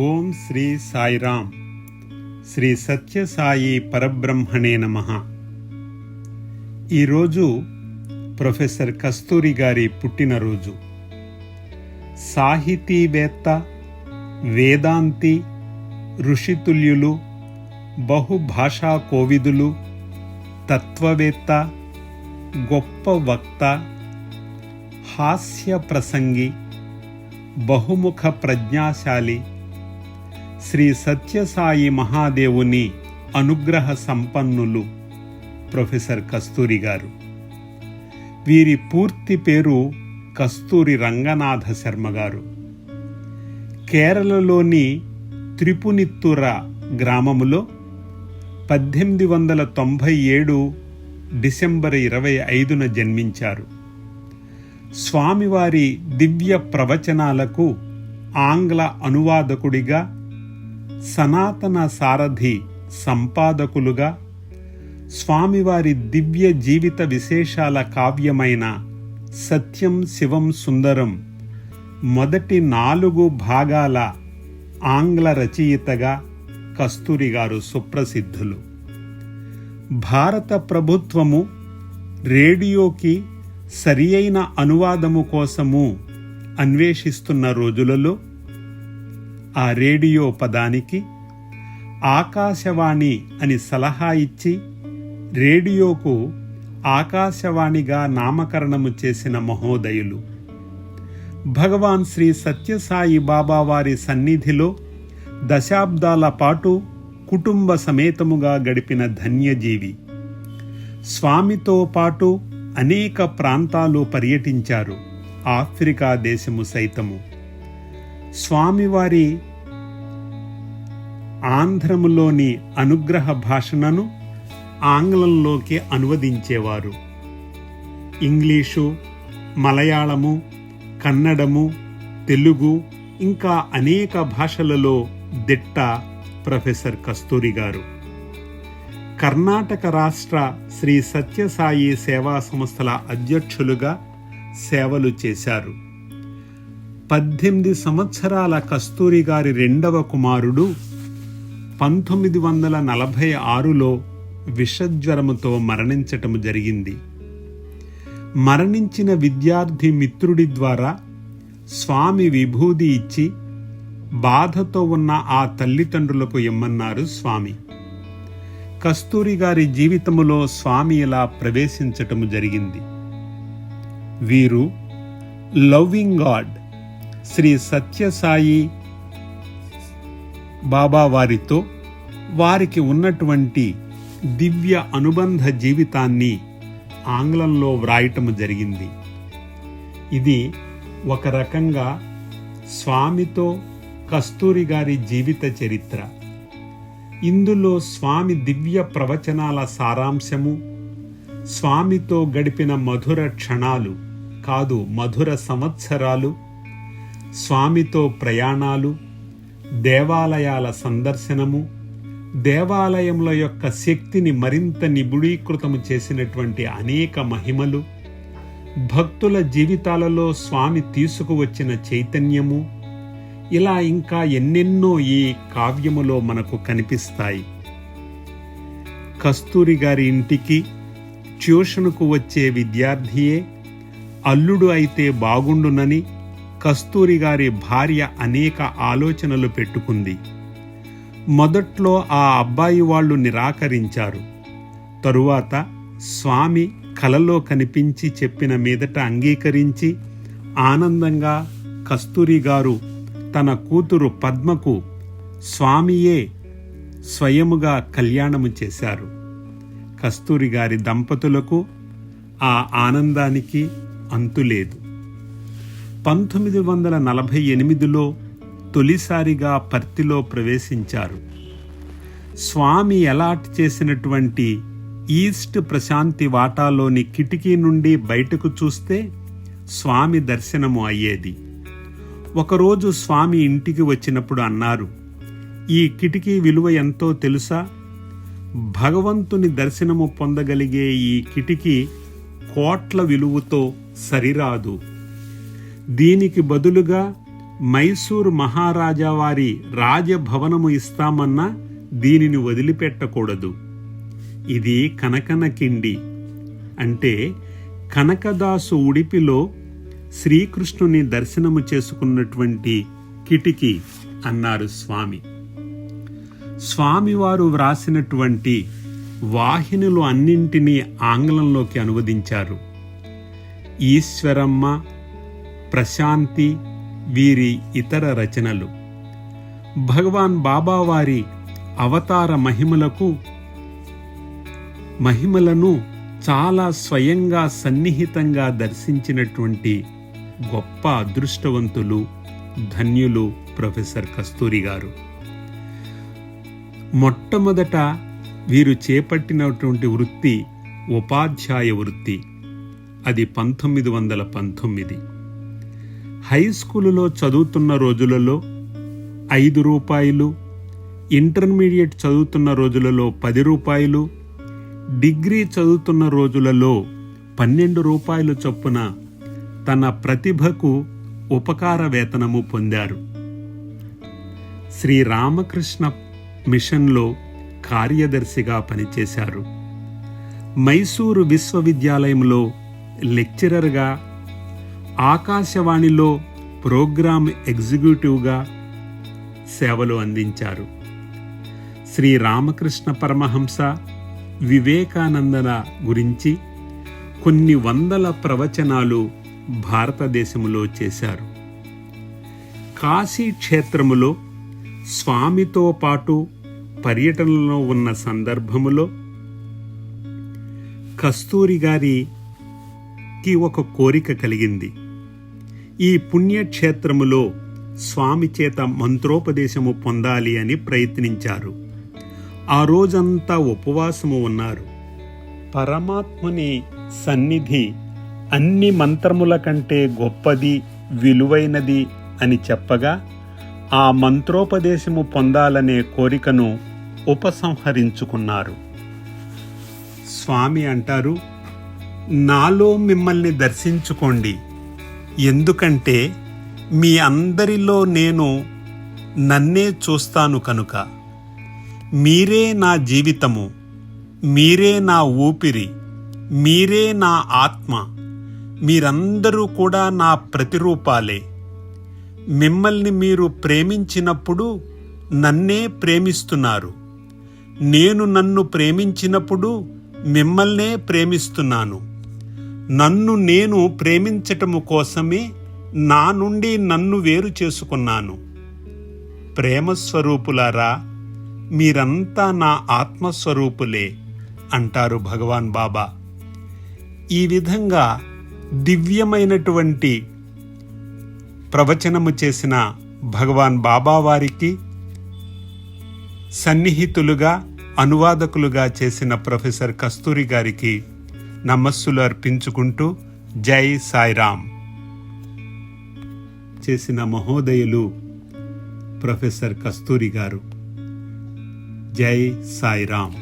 ఓం శ్రీ సాయిరామ్. శ్రీ సత్యసాయి పరబ్రహ్మణే నమః. ఈరోజు ప్రొఫెసర్ కస్తూరి గారి పుట్టినరోజు. సాహితీవేత్త, వేదాంతి, ఋషితుల్యులు, బహుభాషా కోవిదులు, తత్వవేత్త, గొప్ప వక్త, హాస్య ప్రసంగి, బహుముఖ ప్రజ్ఞాశాలి, శ్రీ సత్యసాయి మహాదేవుని అనుగ్రహ సంపన్నులు ప్రొఫెసర్ కస్తూరి గారు. వీరి పూర్తి పేరు కస్తూరి రంగనాథ శర్మ గారు. కేరళలోని త్రిపునిత్తుర గ్రామములో 1897 డిసెంబర్ 25న జన్మించారు. స్వామివారి దివ్య ప్రవచనాలకు ఆంగ్ల అనువాదకుడిగా, సనాతన సారథి సంపాదకులుగా, స్వామివారి దివ్య జీవిత విశేషాల కావ్యమైన సత్యం శివం సుందరం మొదటి 4 భాగాల ఆంగ్ల రచయితగా కస్తూరి గారు సుప్రసిద్ధులు. భారత ప్రభుత్వము రేడియోకి సరియైన అనువాదము కోసము అన్వేషిస్తున్న రోజులలో ఆ రేడియో పదానికి ఆకాశవాణి అని సలహా ఇచ్చి రేడియోకు ఆకాశవాణిగా నామకరణము చేసిన మహోదయులు. భగవాన్ శ్రీ సత్యసాయి బాబా వారి సన్నిధిలో దశాబ్దాల పాటు కుటుంబ సమేతముగా గడిపిన ధన్యజీవి. స్వామితో పాటు అనేక ప్రాంతాలు పర్యటించారు, ఆఫ్రికా దేశము సైతము. స్వామివారి ఆంధ్రములోని అనుగ్రహ భాషణను ఆంగ్లంలోకి అనువదించేవారు. ఇంగ్లీషు, మలయాళము, కన్నడము, తెలుగు ఇంకా అనేక భాషలలో దిట్ట ప్రొఫెసర్ కస్తూరి గారు. కర్ణాటక రాష్ట్ర శ్రీ సత్యసాయి సేవా సంస్థల అధ్యక్షులుగా సేవలు చేశారు. 18 సంవత్సరాల కస్తూరి గారి 2వ కుమారుడు 1946లో విషజ్వరముతో మరణించటము జరిగింది. మరణించిన విద్యార్థి మిత్రుడి ద్వారా స్వామి విభూది ఇచ్చి బాధతో ఉన్న ఆ తల్లిదండ్రులకు ఇమ్మన్నారు స్వామి. కస్తూరి గారి జీవితములో స్వామి ఇలా ప్రవేశించటము జరిగింది. వీరు లవ్వింగ్ గాడ్ శ్రీ సత్యసాయి బాబా వారితో వారికి ఉన్నటువంటి దివ్య అనుబంధ జీవితాన్ని ఆంగ్లంలో వ్రాయటము జరిగింది. ఇది ఒక రకంగా స్వామితో కస్తూరి గారి జీవిత చరిత్ర. ఇందులో స్వామి దివ్య ప్రవచనాల సారాంశము, స్వామితో గడిపిన మధుర క్షణాలు కాదు మధుర సంవత్సరాలు, స్వామితో ప్రయాణాలు, దేవాలయాల సందర్శనము, దేవాలయముల యొక్క శక్తిని మరింత నిబిడీకృతము చేసినటువంటి అనేక మహిమలు, భక్తుల జీవితాలలో స్వామి తీసుకువచ్చిన చైతన్యము, ఇలా ఇంకా ఎన్నెన్నో ఈ కావ్యములో మనకు కనిపిస్తాయి. కస్తూరి గారి ఇంటికి ట్యూషన్కు వచ్చే విద్యార్థియే అల్లుడు అయితే బాగుండునని కస్తూరి గారి భార్య అనేక ఆలోచనలు పెట్టుకుంది. మొదట్లో ఆ అబ్బాయి వాళ్ళు నిరాకరించారు. తరువాత స్వామి కలలో కనిపించి చెప్పిన మీదట అంగీకరించి ఆనందంగా కస్తూరి గారు తన కూతురు పద్మకు స్వామియే స్వయముగా కళ్యాణము చేశారు. కస్తూరి గారి దంపతులకు ఆ ఆనందానికి అంతులేదు. 1948లో తొలిసారిగా పర్తిలో ప్రవేశించారు. స్వామి అలాట్ చేసినటువంటి ఈస్ట్ ప్రశాంతి వాటాలోని కిటికీ నుండి బయటకు చూస్తే స్వామి దర్శనము అయ్యేది. ఒకరోజు స్వామి ఇంటికి వచ్చినప్పుడు అన్నారు, ఈ కిటికీ విలువ ఎంతో తెలుసా? భగవంతుని దర్శనము పొందగలిగే ఈ కిటికీ కోట్ల విలువతో సరిరాదు. దీనికి బదులుగా మైసూరు మహారాజా వారి రాజభవనము ఇస్తామన్నా దీనిని వదిలిపెట్టకూడదు. ఇది కనకన కిండి, అంటే కనకదాసు ఉడిపిలో శ్రీకృష్ణుని దర్శనము చేసుకున్నటువంటి కిటికీ అన్నారు స్వామి. స్వామివారు వ్రాసినటువంటి వాహినులు అన్నింటినీ ఆంగ్లంలోకి అనువదించారు. ఈశ్వరమ్మ, ప్రశాంతి వీరి ఇతర రచనలు. భగవాన్ బాబా వారి అవతార మహిమలను చాలా స్వయంగా సన్నిహితంగా దర్శించినటువంటి గొప్ప అదృష్టవంతులు, ధన్యులు ప్రొఫెసర్ కస్తూరి గారు. మొట్టమొదట వీరు చేపట్టినటువంటి వృత్తి ఉపాధ్యాయ వృత్తి. అది 1919. హై స్కూలులో చదువుతున్న రోజులలో 5 రూపాయలు, ఇంటర్మీడియట్ చదువుతున్న రోజులలో 10 రూపాయలు, డిగ్రీ చదువుతున్న రోజులలో 12 రూపాయలు చొప్పున తన ప్రతిభకు ఉపకార వేతనము పొందారు. శ్రీ రామకృష్ణ మిషన్లో కార్యదర్శిగా పనిచేశారు. మైసూరు విశ్వవిద్యాలయంలో లెక్చరర్గా, ఆకాశవాణిలో ప్రోగ్రామ్ ఎగ్జిక్యూటివ్గా సేవలు అందించారు. శ్రీ రామకృష్ణ పరమహంస, వివేకానందల గురించి కొన్ని వందల ప్రవచనాలు భారతదేశంలో చేశారు. కాశీ క్షేత్రములో స్వామితో పాటు పర్యటనలో ఉన్న సందర్భములో కస్తూరి గారికి ఒక కోరిక కలిగింది. ఈ పుణ్యక్షేత్రములో స్వామి చేత మంత్రోపదేశము పొందాలి అని ప్రయత్నించారు. ఆ రోజంతా ఉపవాసము ఉన్నారు. పరమాత్ముని సన్నిధి అన్ని మంత్రముల కంటే గొప్పది, విలువైనది అని చెప్పగా ఆ మంత్రోపదేశము పొందాలనే కోరికను ఉపసంహరించుకున్నారు. స్వామి అంటారు, నాలో మిమ్మల్ని దర్శించుకోండి, ఎందుకంటే మీ అందరిలో నేను నన్నే చూస్తాను కనుక. మీరే నా జీవితము, మీరే నా ఊపిరి, మీరే నా ఆత్మ, మీరందరూ కూడా నా ప్రతిరూపాలే. మిమ్మల్ని మీరు ప్రేమించినప్పుడు నన్నే ప్రేమిస్తున్నారు, నేను నన్ను ప్రేమించినప్పుడు మిమ్మల్నే ప్రేమిస్తున్నాను. నన్ను నేను ప్రేమించటము కోసమే నా నుండి నన్ను వేరు చేసుకున్నాను. ప్రేమస్వరూపులారా, మీరంతా నా ఆత్మస్వరూపులే అంటారు భగవాన్ బాబా. ఈ విధంగా దివ్యమైనటువంటి ప్రవచనము చేసిన భగవాన్ బాబా వారికి సన్నిహితులుగా, అనువాదకులుగా చేసిన ప్రొఫెసర్ కస్తూరి గారికి నమస్సులు అర్పించుకుంటూ జై సాయిరామ్. చేసిన మహోదయులు ప్రొఫెసర్ కస్తూరి గారు. జై సాయిరామ్.